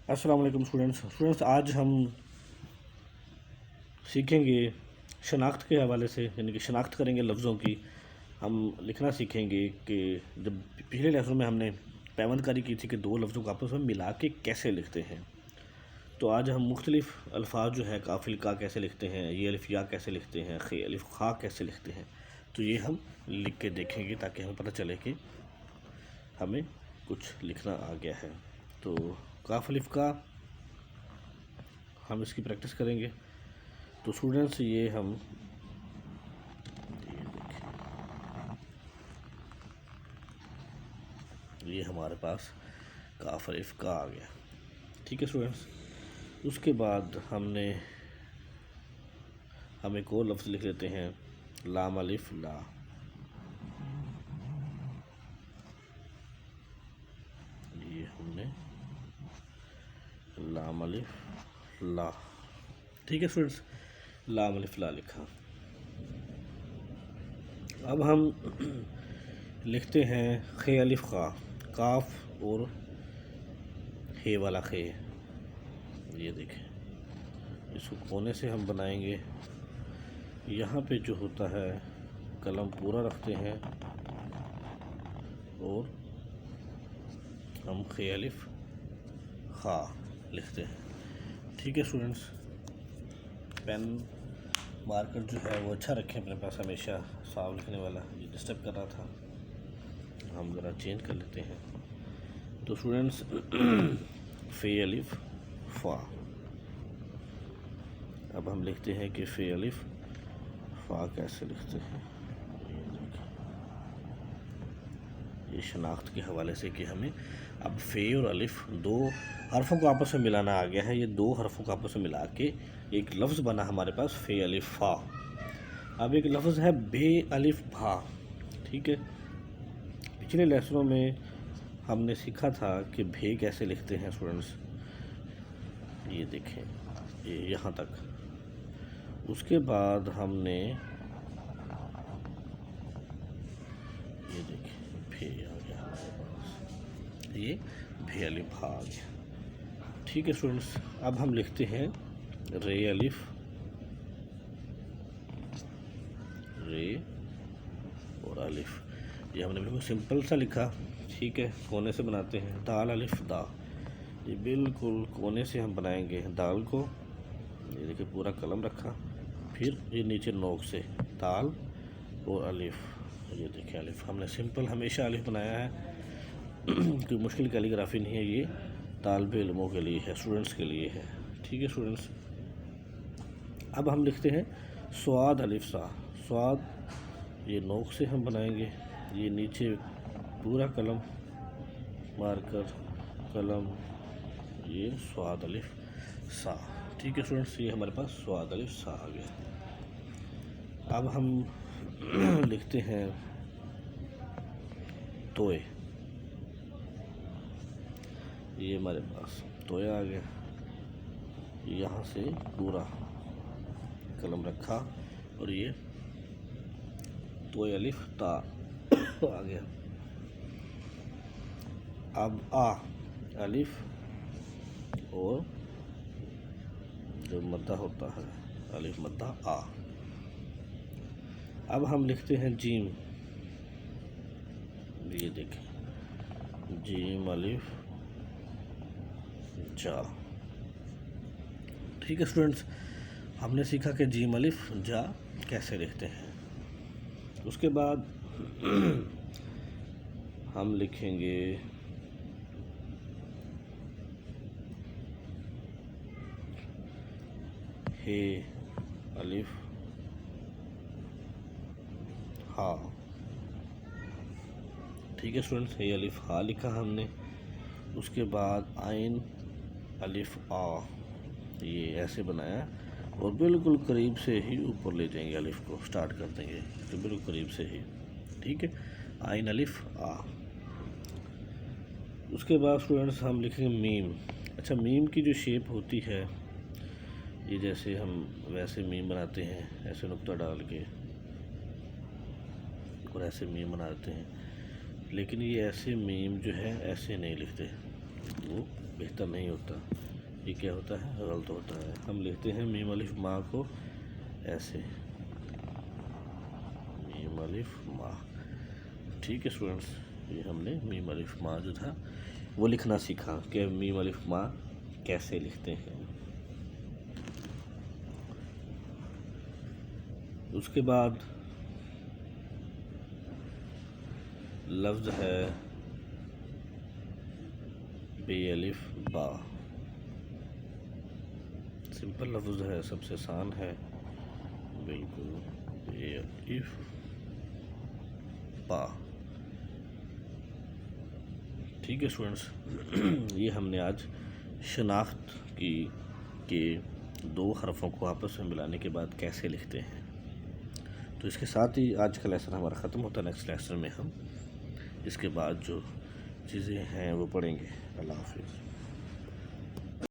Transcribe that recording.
अस्सलाम वालेकुम स्टूडेंट्स आज हम सीखेंगे शनाख्त के हवाले से, यानी कि शनाख्त करेंगे लफ्ज़ों की। हम लिखना सीखेंगे कि जब पिछले लेसन में हमने पैवंदकारी की थी कि दो लफ्ज़ों को आपस में मिला के कैसे लिखते हैं, तो आज हम मुख्तलिफ़ अल्फाज जो है काफिल का कैसे लिखते हैं, ये अलिफ या कैसे लिखते हैं, खे अलिफ खा कैसे लिखते हैं, तो ये हम लिख के देखेंगे ताकि हमें पता चले कि हमें कुछ लिखना आ गया है। तो काफ अलिफ का हम इसकी प्रैक्टिस करेंगे। तो स्टूडेंट्स ये हम ये हमारे पास काफ अलिफ का आ गया, ठीक है स्टूडेंट्स। उसके बाद हम एक और लफ्ज़ लिख लेते हैं, लाम अलिफ ला। ये हमने लाम अलिफ ला, ठीक है स्टूडेंट्स, लाम अलिफ ला लिखा। अब हम लिखते हैं खे अलिफ खा, काफ और हे वाला खे। ये देखें, इसको कोने से हम बनाएंगे। यहाँ पे जो होता है कलम पूरा रखते हैं और हम खे अलिफ खा लिखते हैं, ठीक है स्टूडेंट्स। पेन मार्कर जो है वो अच्छा रखें अपने पास, हमेशा साफ लिखने वाला। ये डिस्टर्ब कर रहा था, हम ज़रा चेंज कर लेते हैं। तो स्टूडेंट्स फ़े अलिफ फ़ा, अब हम लिखते हैं कि फ़े अलिफ फ़ा कैसे लिखते हैं। ये शनाख्त के हवाले से कि हमें अब फ़े और अलिफ दो हरफों को आपस में मिलाना आ गया है। ये दो हरफों को आपस में मिला के एक लफ्ज़ बना हमारे पास फ़े अलिफ फ़ा। अब एक लफ्ज़ है बे अलिफ भा, ठीक है। पिछले लेसनों में हमने सीखा था कि भे कैसे लिखते हैं स्टूडेंट्स, ये देखें, ये यहाँ तक। उसके बाद हमने ये देखें भे आ गया हमारे पास, ये भे अलिफ भा आ गया, ठीक है स्टूडेंट्स। अब हम लिखते हैं रे अलिफ रे और अलिफ। ये हमने बिल्कुल सिंपल सा लिखा, ठीक है, कोने से बनाते हैं। दाल अलिफ दा, ये बिल्कुल कोने से हम बनाएंगे दाल को। ये देखिए पूरा कलम रखा, फिर ये नीचे नोक से दाल और अलिफ। ये देखिए अलिफ, हमने सिंपल हमेशा अलिफ बनाया है, कोई मुश्किल कैलीग्राफी नहीं है। ये तालिबे इल्मों के लिए है, स्टूडेंट्स के लिए है, ठीक है स्टूडेंट्स। अब हम लिखते हैं स्वाद अलिफ सा। स्वाद ये नोक से हम बनाएंगे, ये नीचे पूरा कलम मारकर कलम, ये स्वाद अलिफ सा, ठीक है स्टूडेंट्स। ये हमारे पास स्वाद अलिफ सा आ गया। अब हम लिखते हैं तोए, ये हमारे पास तोया आ गया। यहाँ से पूरा कलम रखा और ये तोय अलिफ ता आ गया। अब आ अलिफ और जो मद्दा होता है अलिफ मद्दा आ। अब हम लिखते हैं जीम, ये देखें जीम अलिफ जा, ठीक है स्टूडेंट्स। हमने सीखा कि जीम अलिफ जा कैसे लिखते हैं। उसके बाद हम लिखेंगे हे अलिफ हा, ठीक है स्टूडेंट्स, हे अलिफ हा लिखा हमने। उसके बाद आइन अलिफ आ, ये ऐसे बनाया और बिल्कुल करीब से ही ऊपर ले जाएंगे, अलिफ को स्टार्ट कर देंगे तो बिल्कुल करीब से ही, ठीक है, आइन अलिफ आ। उसके बाद स्टूडेंट्स हम लिखेंगे मीम। अच्छा, मीम की जो शेप होती है, ये जैसे हम वैसे मीम बनाते हैं, ऐसे नुक्ता डाल के और ऐसे मीम बनाते हैं, लेकिन ये ऐसे मीम जो है ऐसे नहीं लिखते, वो बेहतर नहीं होता। ये क्या होता है, गलत होता है। हम लिखते हैं मीम अलिफ माँ को ऐसे, मीम अलिफ माँ। ठीक है स्टूडेंट्स, ये हमने मीम अलिफ माँ जो था वो लिखना सीखा कि मीम अलिफ माँ कैसे लिखते हैं। उसके बाद लफ्ज़ है बे अलिफ बा। सिंपल लफ्ज़ है, सबसे आसान है बिल्कुल, बे अलिफ बा। ठीक है स्टूडेंट्स, ये हमने आज शनाख्त की कि दो हरफों को आपस में मिलाने के बाद कैसे लिखते हैं। तो इसके साथ ही आज का लेसन हमारा ख़त्म होता है। नेक्स्ट लेसन में हम इसके बाद जो चीज़ें हैं वो पढ़ेंगे। अल्लाह हाफिज़।